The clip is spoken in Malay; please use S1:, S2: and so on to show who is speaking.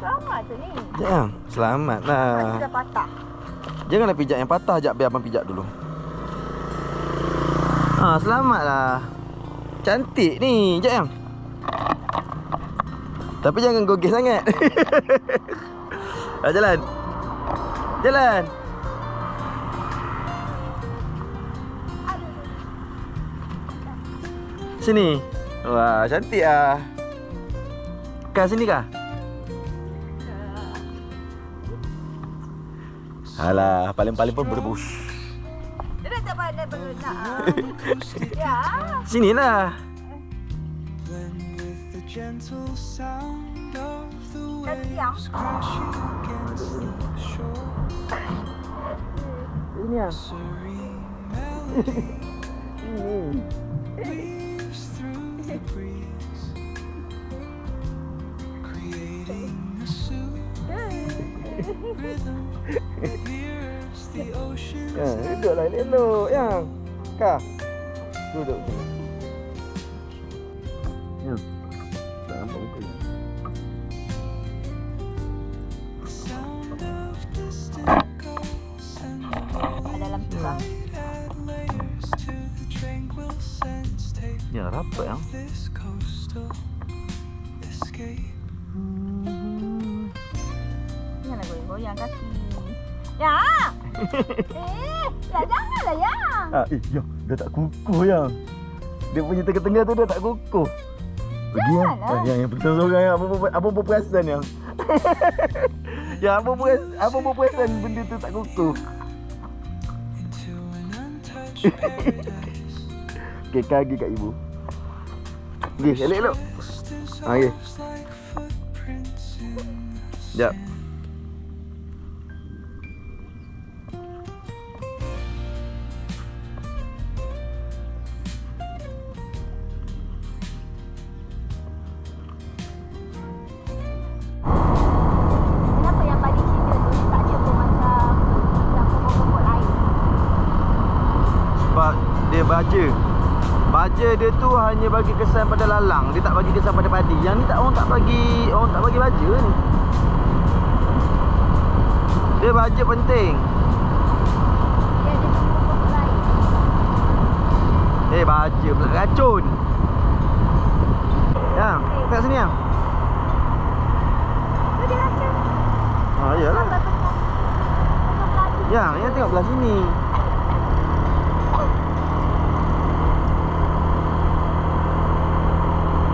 S1: Selamat tu ni.
S2: Sekejap yang. Selamat lah.
S1: Dah patah.
S2: Janganlah pijak yang patah. Sekejap biar abang pijak dulu. Selamat lah. Cantik ni. Sekejap yang. Tapi jangan gogeh sangat. Jalan. Jalan. Sini. Wah, cantik ah. Kah sini kah? Alah, paling-paling pun berebus.
S1: Dia dah tak pandai berenang. Ya.
S2: Sinilah. Ini ah. Duduklah elok yang. Kah. Duduk sini. Ya. Tak nampak muka ni.
S1: Dalam susah.
S2: Ya, rapat yang.
S1: Janganlah goyang-goyang kaki. Ya. Ya janganlah yang.
S2: Ya, dah tak kukuh yang. Dia punya tengah-tengah tu dah tak kukuh. Pergi yang. Yang betul seorang yang apa perasan yang. Ya, apa perasan benda tu tak kukuh. Okey, kaki kat ibu. Okey, elok-elok. Okey. Sekejap.
S1: Kenapa yang balik cerita tu tak ada pun macam yang pokok-pokok lain?
S2: Sebab dia baja. Baja dia tu hanya bagi kesan pada lalang, dia tak bagi kesan pada padi. Yang ni tak orang tak bagi baja ni. Dia baja penting.
S1: Dia ada pokok-pokok lain.
S2: Baja pula racun. Yang, kat sini yang.
S1: Tu dia racun.
S2: Iyalah.
S1: Tengok pelaju.
S2: Yang tengok belah sini.